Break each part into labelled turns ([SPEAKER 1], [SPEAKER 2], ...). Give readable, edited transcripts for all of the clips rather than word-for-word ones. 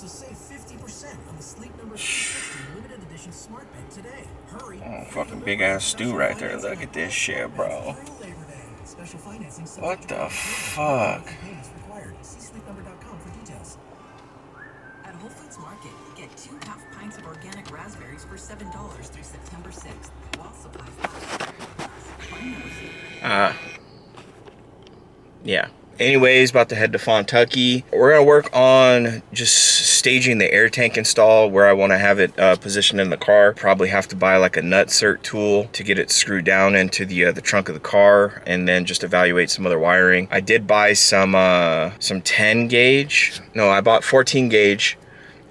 [SPEAKER 1] So save 50% on the Sleep Number 360 limited edition smart bed today. Hurry!
[SPEAKER 2] Oh, fucking big ass stew right there. Look at this shit, bro.
[SPEAKER 1] Special financing
[SPEAKER 2] What
[SPEAKER 1] subject to
[SPEAKER 2] the
[SPEAKER 1] approval.
[SPEAKER 2] fuck?
[SPEAKER 1] Payments required. See sleepnumber.com for details.
[SPEAKER 3] At Whole Foods Market, get 2 half pints of organic raspberries for $7 through September 6th, while supplies last.
[SPEAKER 2] Yeah. Anyways, about to head to Fontucky. We're gonna work on just staging the air tank install where I want to have it positioned in the car. Probably have to buy like a nut cert tool to get it screwed down into the trunk of the car, and then just evaluate some other wiring. I did buy some 10 gauge. No, I bought 14 gauge.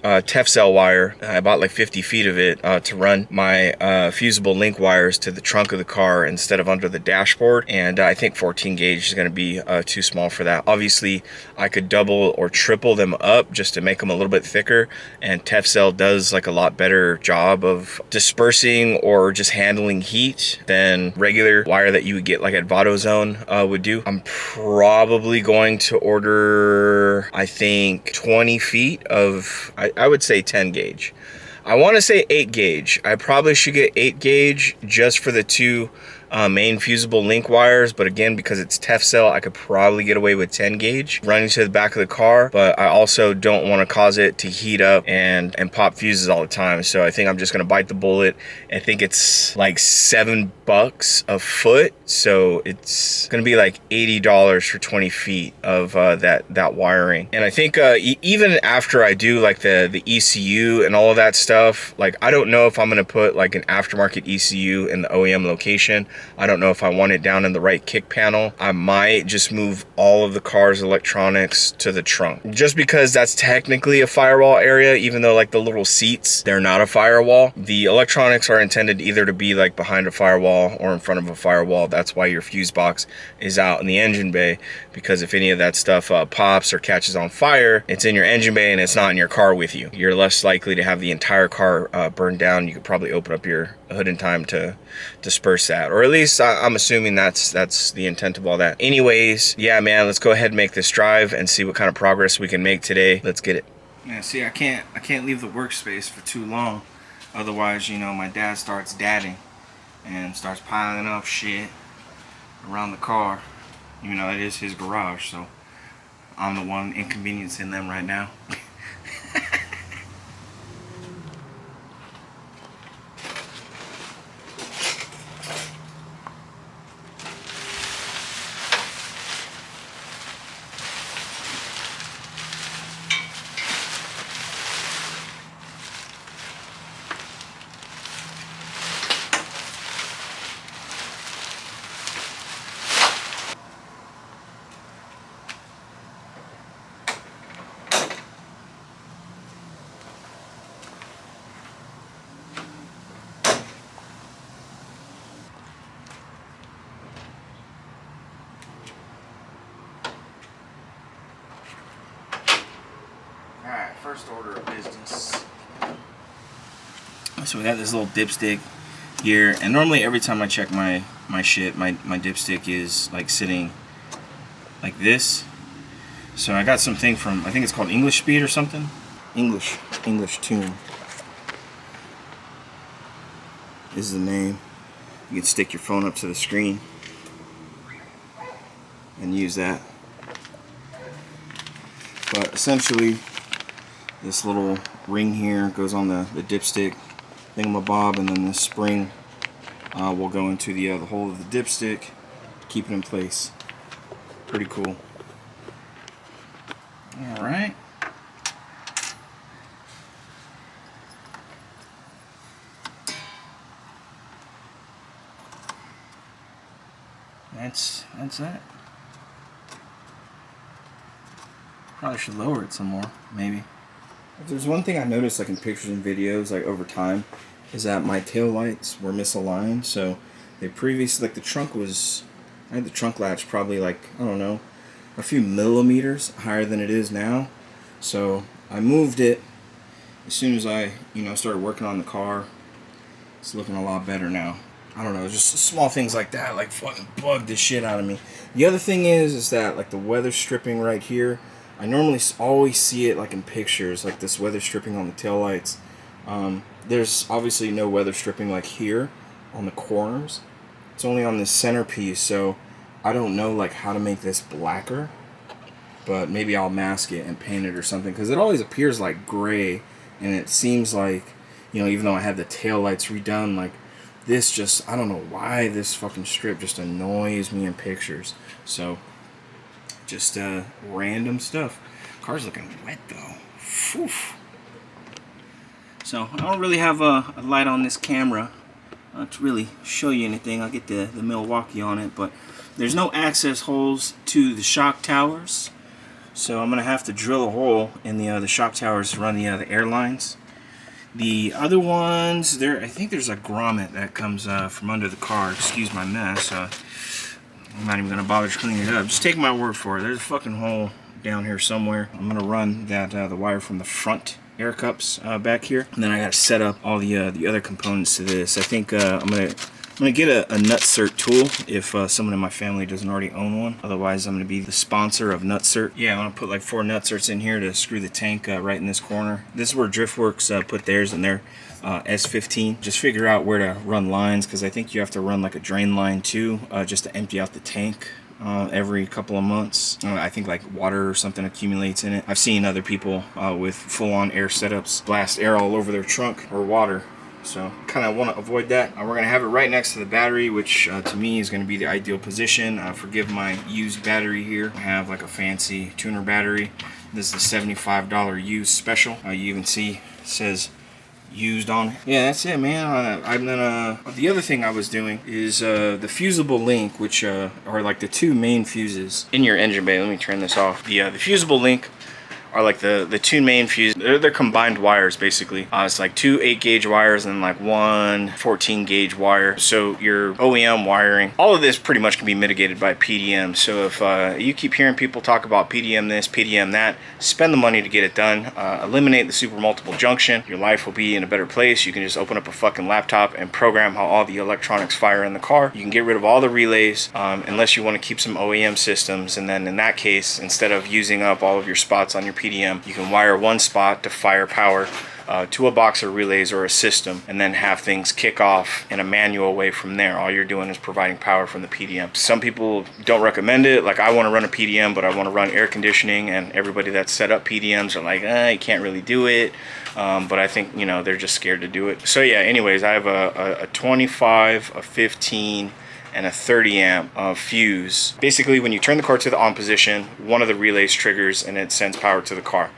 [SPEAKER 2] TEF cell wire. I bought like 50 feet of it to run my fusible link wires to the trunk of the car instead of under the dashboard, and I think 14 gauge is going to be too small for that. Obviously I could double or triple them up just to make them a little bit thicker, and TEF cell does like a lot better job of dispersing or just handling heat than regular wire that you would get like at VadoZone would do. I'm probably going to order, I think, 20 feet of, I would say 10 gauge. I want to say 8 gauge. I probably should get 8 gauge just for the two main fusible link wires, but again, because it's TEF cell, I could probably get away with 10 gauge running to the back of the car, but I also don't want to cause it to heat up and pop fuses all the time. So I think I'm just going to bite the bullet. I think it's like $7 a foot, so it's going to be like $80 for 20 feet of that wiring. And I think even after I do like the ECU and all of that stuff, like I don't know if I'm going to put like an aftermarket ECU in the OEM location. I don't know if I want it down in the right kick panel. I might just move all of the car's electronics to the trunk, just because that's technically a firewall area, even though like the little seats, they're not a firewall. The electronics are intended either to be like behind a firewall or in front of a firewall. That's why your fuse box is out in the engine bay, because if any of that stuff pops or catches on fire, it's in your engine bay and it's not in your car with you. You're less likely to have the entire car burned down. You could probably open up your hood in time to disperse that, or at least I'm assuming that's the intent of all that. Anyways, yeah, man, let's go ahead and make this drive and see what kind of progress we can make today. Let's get it. Yeah, see, I can't leave the workspace for too long, otherwise, you know, my dad starts dadding and starts piling up shit around the car. You know, it is his garage, so I'm the one inconveniencing them right now. Alright, first order of business. So we got this little dipstick here, and normally every time I check my shit, my dipstick is like sitting like this. So I got something from, I think it's called English Speed or something. English Tune is the name. You can stick your phone up to the screen and use that. But essentially, this little ring here goes on the dipstick thingamabob, and then this spring will go into the hole of the dipstick, keep it in place. Pretty cool. All right. That's that. Probably should lower it some more, maybe. If there's one thing I noticed, like in pictures and videos, like over time, is that my tail lights were misaligned. So they previously, like the trunk was, I had the trunk latch probably like, I don't know, a few millimeters higher than it is now. So I moved it as soon as I, you know, started working on the car. It's looking a lot better now. I don't know, just small things like that, like fucking bugged the shit out of me. The other thing is that like the weather stripping right here, I normally always see it like in pictures, like this weather stripping on the taillights. There's obviously no weather stripping like here on the corners. It's only on this centerpiece, so I don't know like how to make this blacker. But maybe I'll mask it and paint it or something, because it always appears like gray, and it seems like, you know, even though I have the taillights redone, like this just, I don't know why this fucking strip just annoys me in pictures. So just random stuff. Car's looking wet though. Whew. So I don't really have a light on this camera to really show you anything. I'll get the Milwaukee on it, but there's no access holes to the shock towers, so I'm gonna have to drill a hole in the shock towers to run the air lines. The other ones, I think there's a grommet that comes from under the car. Excuse my mess. I'm not even gonna bother cleaning it up. Just take my word for it. There's a fucking hole down here somewhere. I'm gonna run that the wire from the front air cups back here, and then I gotta set up all the other components to this. I think I'm gonna get a nutsert tool if someone in my family doesn't already own one. Otherwise, I'm gonna be the sponsor of nutsert. Yeah, I'm gonna put like 4 nutserts in here to screw the tank right in this corner. This is where Driftworks put theirs in their S15. Just figure out where to run lines, because I think you have to run like a drain line too, just to empty out the tank. Every couple of months. I think like water or something accumulates in it. I've seen other people with full-on air setups blast air all over their trunk or water. So kind of want to avoid that. We're going to have it right next to the battery, which to me is going to be the ideal position. Forgive my used battery here. I have like a fancy tuner battery. This is the $75 used special. You even see it says used on it. Yeah, that's it, man. The other thing I was doing is the fusible link, which are like the 2 main fuses in your engine bay. Let me turn this off. The fusible link are like the 2 main fuses. They're combined wires basically. It's like 2 8-gauge wires and like 1 14-gauge wire. So your OEM wiring, all of this pretty much can be mitigated by PDM. So if you keep hearing people talk about PDM this, PDM that, spend the money to get it done. Eliminate the super multiple junction. Your life will be in a better place. You can just open up a fucking laptop and program how all the electronics fire in the car. You can get rid of all the relays unless you want to keep some OEM systems, and then in that case, instead of using up all of your spots on your PDM, you can wire 1 spot to fire power to a box of relays or a system, and then have things kick off in a manual way from there. All you're doing is providing power from the PDM. Some people don't recommend it. Like, I want to run a PDM, but I want to run air conditioning, and everybody that's set up PDMs are like, you can't really do it. But I think, you know, they're just scared to do it. So yeah, anyways, I have a 25, a 15, and a 30 amp fuse. Basically, when you turn the car to the on position, one of the relays triggers and it sends power to the car.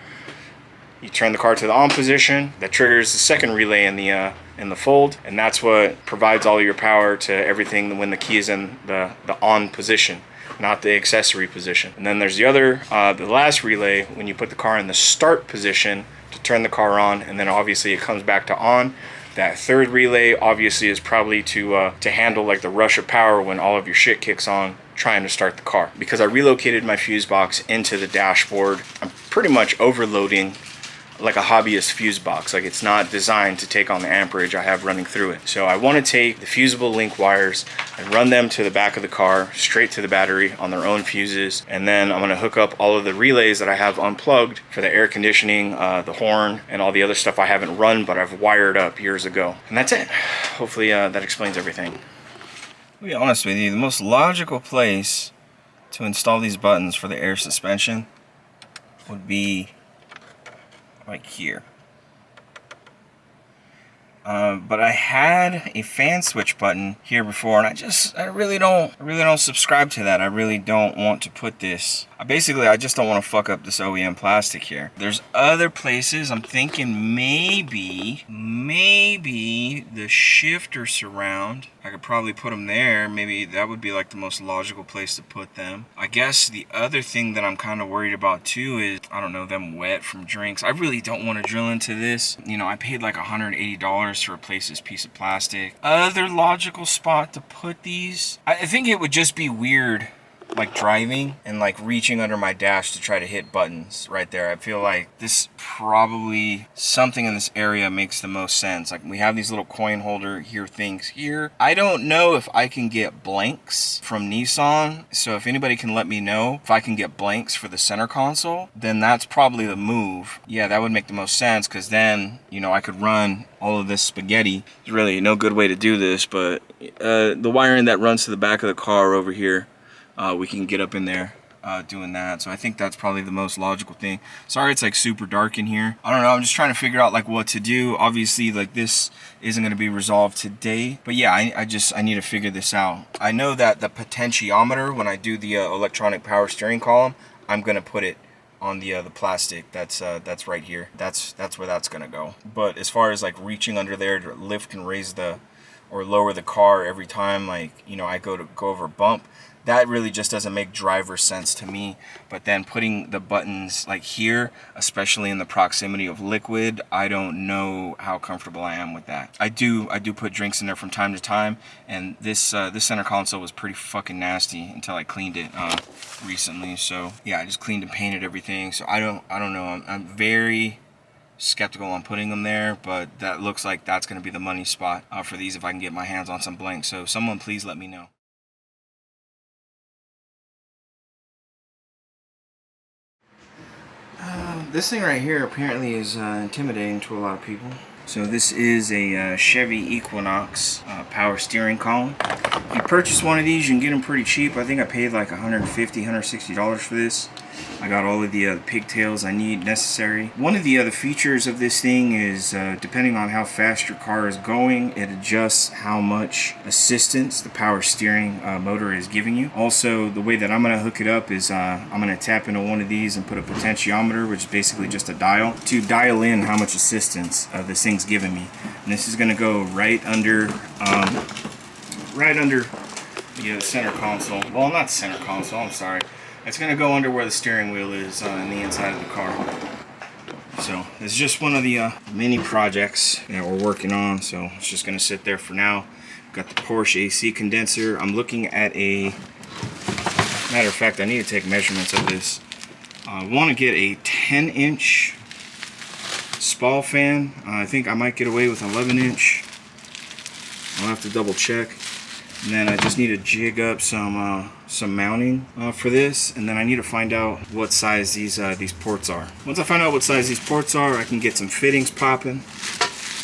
[SPEAKER 2] You turn the car to the on position, that triggers the second relay in the fold, and that's what provides all your power to everything when the key is in the on position, not the accessory position. And then there's the other, the last relay, when you put the car in the start position to turn the car on, and then obviously it comes back to on. That third relay obviously is probably to handle like the rush of power when all of your shit kicks on trying to start the car. Because I relocated my fuse box into the dashboard, I'm pretty much overloading like a hobbyist fuse box. Like, it's not designed to take on the amperage I have running through it. So I want to take the fusible link wires and run them to the back of the car, straight to the battery on their own fuses, and then I'm going to hook up all of the relays that I have unplugged for the air conditioning, the horn, and all the other stuff I haven't run but I've wired up years ago. And that's it. Hopefully that explains everything. To be honest with you, the most logical place to install these buttons for the air suspension would be like here. But I had a fan switch button here before, and I really don't subscribe to that. I really don't want to put this. I just don't want to fuck up this OEM plastic here. There's other places. I'm thinking maybe the shifter surround. I could probably put them there. Maybe that would be like the most logical place to put them. I guess the other thing that I'm kind of worried about too is, I don't know, them wet from drinks. I really don't want to drill into this. You know, I paid like $180 to replace this piece of plastic. Other logical spot to put these, I think it would just be weird like driving and like reaching under my dash to try to hit buttons right there. I feel like this probably something in this area makes the most sense. Like we have these little coin holder here things here. I don't know if I can get blanks from Nissan. So if anybody can let me know if I can get blanks for the center console, then that's probably the move. Yeah, that would make the most sense, because then, you know, I could run all of this spaghetti. There's really no good way to do this, but the wiring that runs to the back of the car over here, we can get up in there doing that. So I think that's probably the most logical thing. Sorry it's like super dark in here. I don't know, I'm just trying to figure out like what to do. Obviously like this isn't going to be resolved today, but yeah, I need to figure this out. I know that the potentiometer, when I do the electronic power steering column, I'm going to put it on the plastic that's right here. That's where that's gonna go. But as far as like reaching under there to lift and raise the or lower the car every time, like, you know, I go over a bump, that really just doesn't make driver sense to me. But then putting the buttons like here, especially in the proximity of liquid, I don't know how comfortable I am with that. I do put drinks in there from time to time, and this center console was pretty fucking nasty until I cleaned it recently. So yeah, I just cleaned and painted everything. So I don't know. I'm very skeptical on putting them there, but that looks like that's going to be the money spot for these if I can get my hands on some blanks. So someone please let me know. This thing right here apparently is intimidating to a lot of people. So this is a Chevy Equinox power steering column. If you purchase one of these, you can get them pretty cheap. I think I paid like $150, $160 for this. I got all of the pigtails I need necessary. One of the other features of this thing is depending on how fast your car is going, it adjusts how much assistance the power steering motor is giving you. Also, the way that I'm going to hook it up is I'm going to tap into one of these and put a potentiometer, which is basically just a dial, to dial in how much assistance this thing's giving me. And this is going to go right under the center console. Well, not center console, I'm sorry. It's going to go under where the steering wheel is in the inside of the car. So it's just one of the mini projects that we're working on. So it's just going to sit there for now. Got the Porsche AC condenser. I'm looking at a, matter of fact, I need to take measurements of this. I want to get a 10-inch spall fan. I think I might get away with 11-inch. I'll have to double check. And then I just need to jig up some mounting for this, and then I need to find out what size these ports are. Once I find out what size these ports are, I can get some fittings popping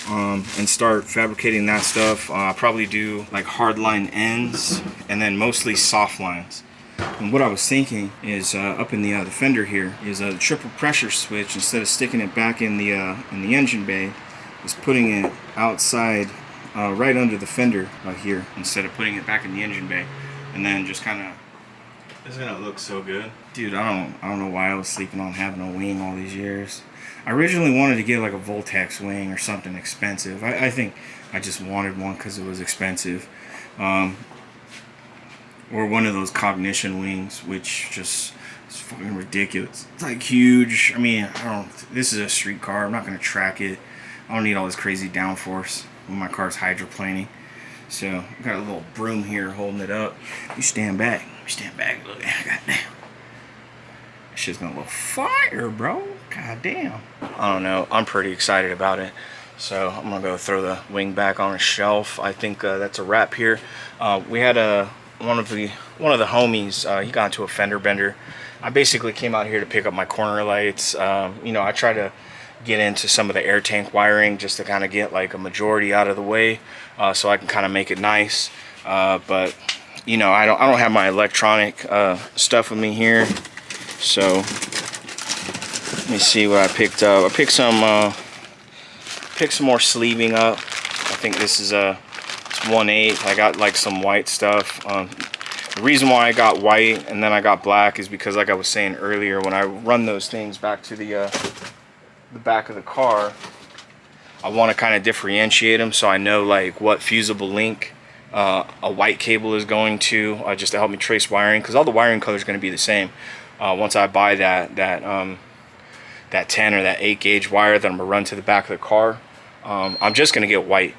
[SPEAKER 2] and start fabricating that stuff. I'll probably do like hard line ends and then mostly soft lines. And what I was thinking is up in the fender here is a triple pressure switch. Instead of sticking it back in the engine bay, is putting it outside. Right under the fender here, instead of putting it back in the engine bay, and then just kind of, it's gonna look so good, dude. I don't know why I was sleeping on having a wing all these years. I originally wanted to get like a Voltex wing or something expensive. I think I just wanted one because it was expensive, or one of those Cognition wings, which just is fucking ridiculous. It's like huge. I mean, this is a street car. I'm not gonna track it. I don't need all this crazy downforce when my car's hydroplaning. So I got a little broom here holding it up. You stand back. Look, goddamn. That shit's gonna look fire, bro. Goddamn. I don't know. I'm pretty excited about it. So I'm gonna go throw the wing back on a shelf. I think that's a wrap here. We had one of the homies. He got into a fender bender. I basically came out here to pick up my corner lights. You know, I try to get into some of the air tank wiring just to kind of get like a majority out of the way, so I can kind of make it nice. But you know, I don't have my electronic stuff with me here. So let me see what I picked up. I picked some more sleeving up. I think this is it's 1/8. I got like some white stuff. The reason why I got white and then I got black is because, like I was saying earlier, when I run those things back to the back of the car, I want to kind of differentiate them so I know like what fusible link a white cable is going to, just to help me trace wiring, because all the wiring color is going to be the same. Once I buy that 10 or that 8 gauge wire that I'm gonna run to the back of the car, I'm just gonna get white.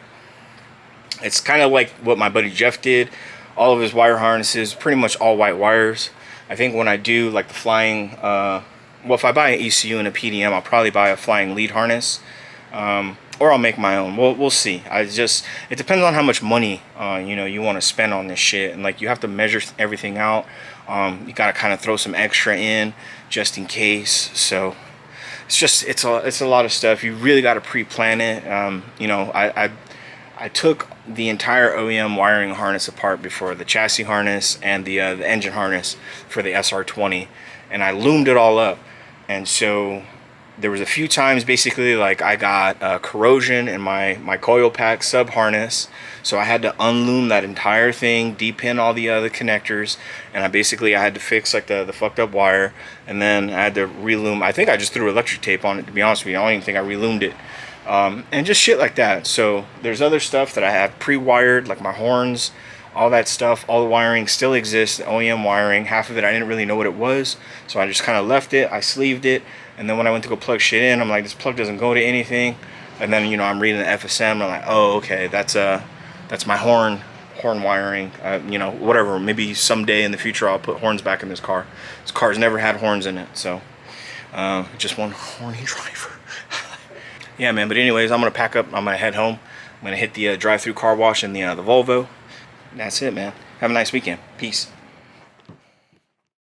[SPEAKER 2] It's kind of like what my buddy Jeff did. All of his wire harnesses, pretty much all white wires. I think when I do like the flying, well, if I buy an ECU and a PDM, I'll probably buy a flying lead harness, or I'll make my own. We'll see. It depends on how much money you know, you want to spend on this shit, and like you have to measure everything out. You gotta kind of throw some extra in just in case. So it's a lot of stuff. You really got to pre-plan it. You know, I took the entire OEM wiring harness apart before, the chassis harness and the engine harness for the SR20, and I loomed it all up. And so there was a few times basically like I got corrosion in my coil pack sub harness, so I had to unloom that entire thing, depin all the other connectors, and I had to fix like the fucked up wire, and then I had to reloom. I think I just threw electric tape on it, to be honest with you. I don't even think I reloomed it. And just shit like that. So there's other stuff that I have pre-wired, like my horns, all that stuff. All the wiring still exists, the OEM wiring. Half of it I didn't really know what it was, so I just kind of left it. I sleeved it, and then when I went to go plug shit in, I'm like, this plug doesn't go to anything. And then, you know, I'm reading the FSM, and I'm like, oh, okay, that's my horn wiring. You know, whatever, maybe someday in the future I'll put horns back in this car. This car's never had horns in it, so just one horny driver. Yeah, man, but anyways, I'm gonna pack up, I'm gonna head home. I'm gonna hit the drive-through car wash in the Volvo. That's it, man. Have a nice weekend. Peace.